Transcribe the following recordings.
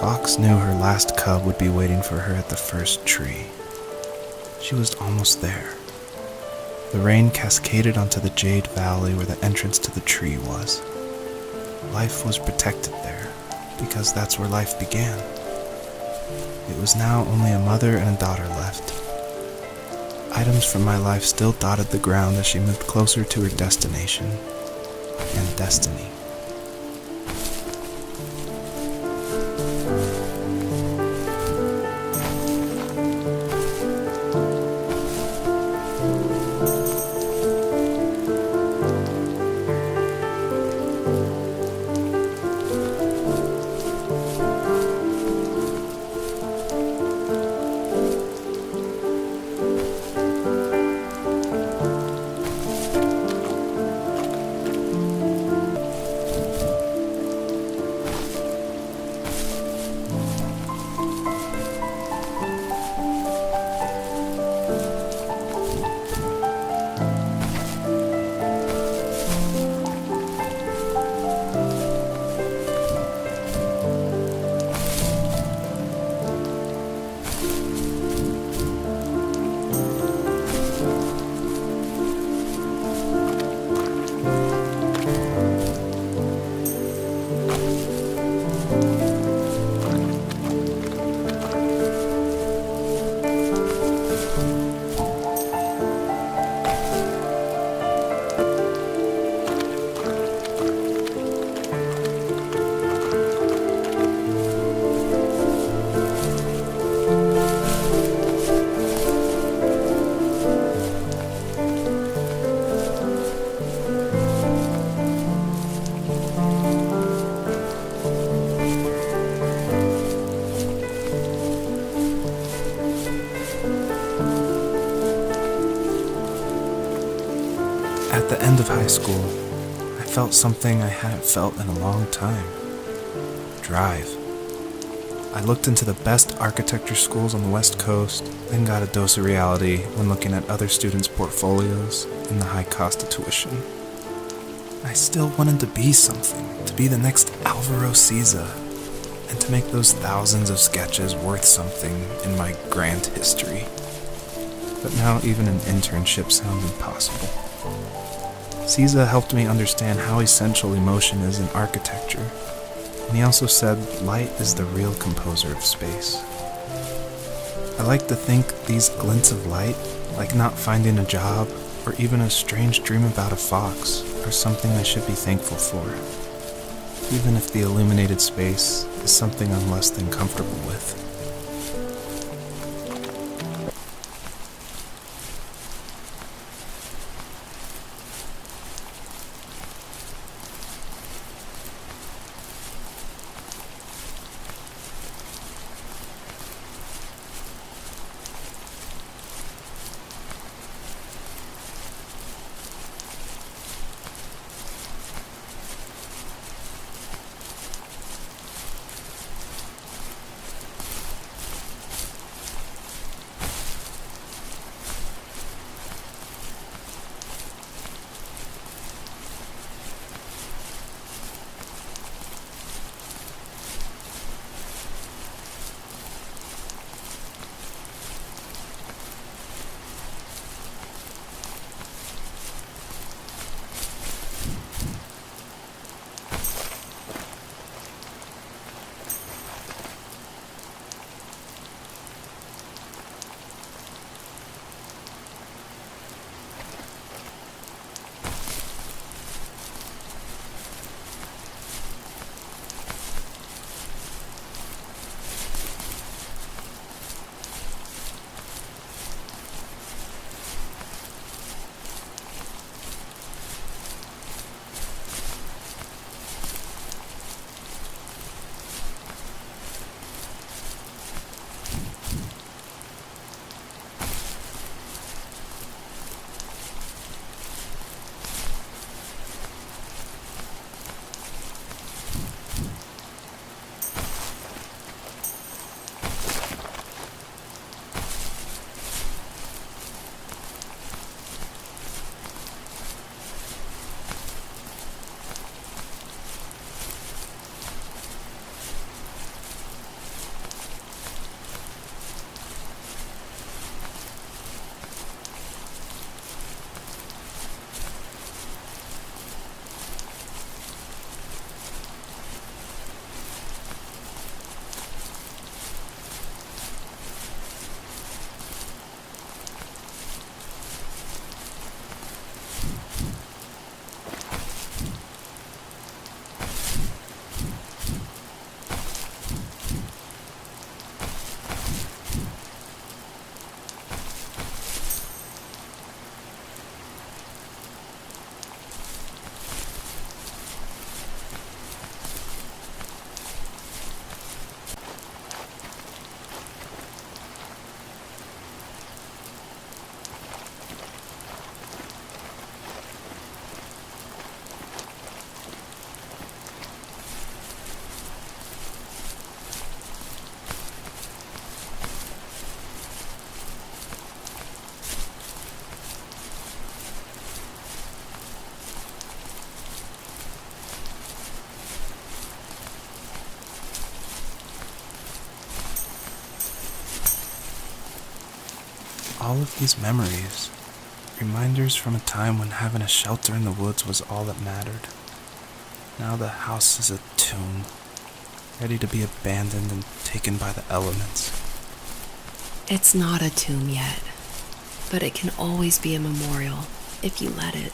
fox knew her last cub would be waiting for her at the first tree. She was almost there. The rain cascaded onto the jade valley where the entrance to the tree was. Life was protected there, because that's where life began. It was now only a mother and a daughter left. Items from my life still dotted the ground as she moved closer to her destination and destiny. At the end of high school, I felt something I hadn't felt in a long time. Drive. I looked into the best architecture schools on the West Coast, then got a dose of reality when looking at other students' portfolios and the high cost of tuition. I still wanted to be something, to be the next Alvaro Siza, and to make those thousands of sketches worth something in my grand history. But now even an internship sounds impossible. Siza helped me understand how essential emotion is in architecture, and he also said light is the real composer of space. I like to think these glints of light, like not finding a job or even a strange dream about a fox, are something I should be thankful for, even if the illuminated space is something I'm less than comfortable with. all of these memories, reminders from a time when having a shelter in the woods was all that mattered. Now the house is a tomb, ready to be abandoned and taken by the elements. It's not a tomb yet, but it can always be a memorial if you let it.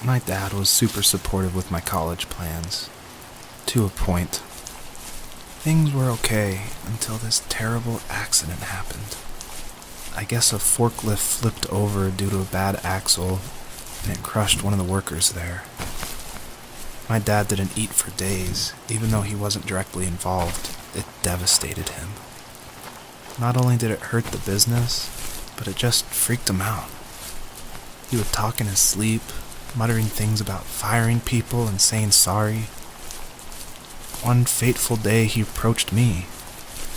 My dad was super supportive with my college plans. To a point. Things were okay until this terrible accident happened. I guess a forklift flipped over due to a bad axle, and it crushed one of the workers there. My dad didn't eat for days, even though he wasn't directly involved. It devastated him. Not only did it hurt the business, but it just freaked him out. He would talk in his sleep, muttering things about firing people and saying sorry. One fateful day he approached me,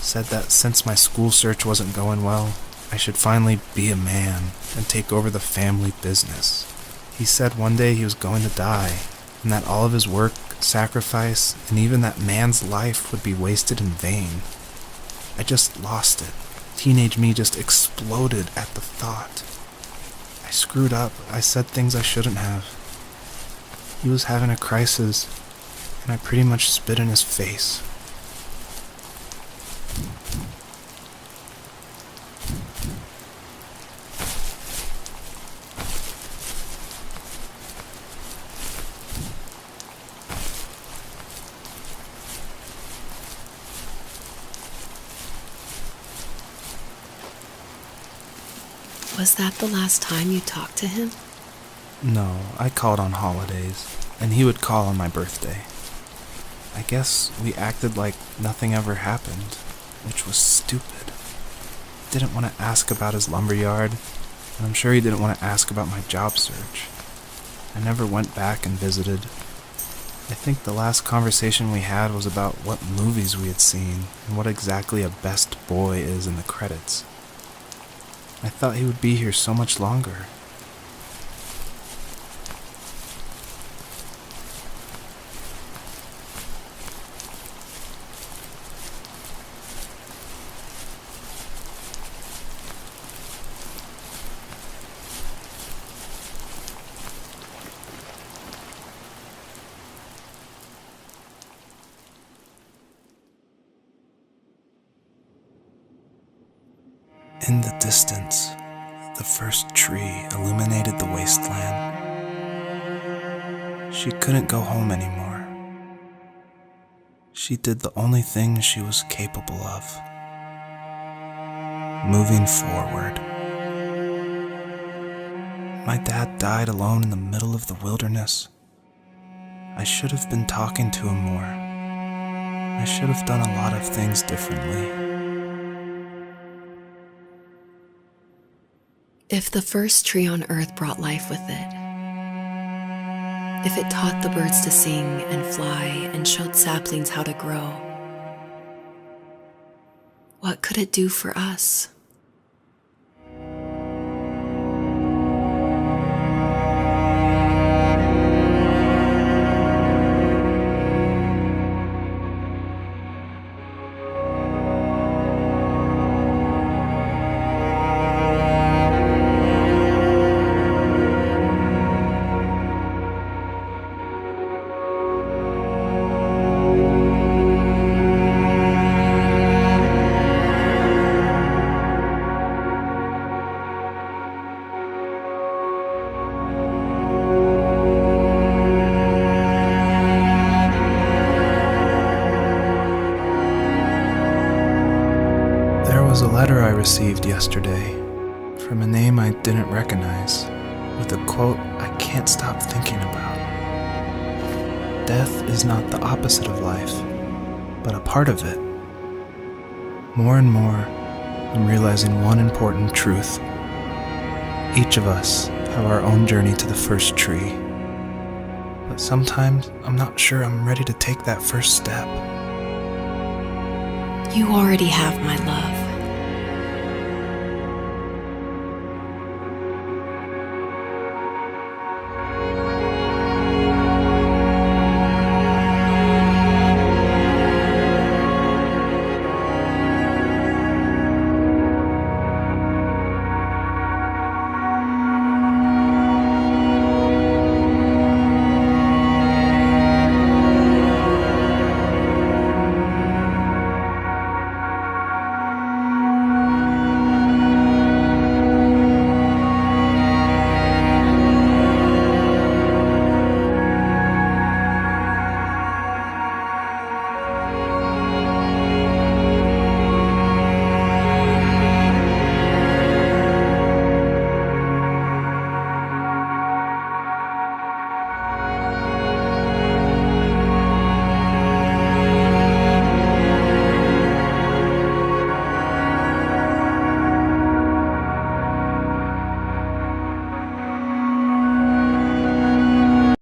said that since my school search wasn't going well, I should finally be a man and take over the family business. He said one day he was going to die, and that all of his work, sacrifice, and even that man's life would be wasted in vain. I just lost it. Teenage me just exploded at the thought. I screwed up. I said things I shouldn't have. He was having a crisis, and I pretty much spit in his face. Was that the last time you talked to him? No, I called on holidays, and he would call on my birthday. I guess we acted like nothing ever happened, which was stupid. Didn't want to ask about his lumberyard, and I'm sure he didn't want to ask about my job search. I never went back and visited. I think the last conversation we had was about what movies we had seen and what exactly a best boy is in the credits. I thought he would be here so much longer. In the distance, the first tree illuminated the wasteland. She couldn't go home anymore. She did the only thing she was capable of: moving forward. My dad died alone in the middle of the wilderness. I should have been talking to him more. I should have done a lot of things differently. If the first tree on earth brought life with it, if it taught the birds to sing and fly and showed saplings how to grow, what could it do for us? There was a letter I received yesterday from a name I didn't recognize, with a quote I can't stop thinking about. Death is not the opposite of life, but a part of it. More and more, I'm realizing one important truth. Each of us have our own journey to the first tree, but sometimes I'm not sure I'm ready to take that first step. You already have my love.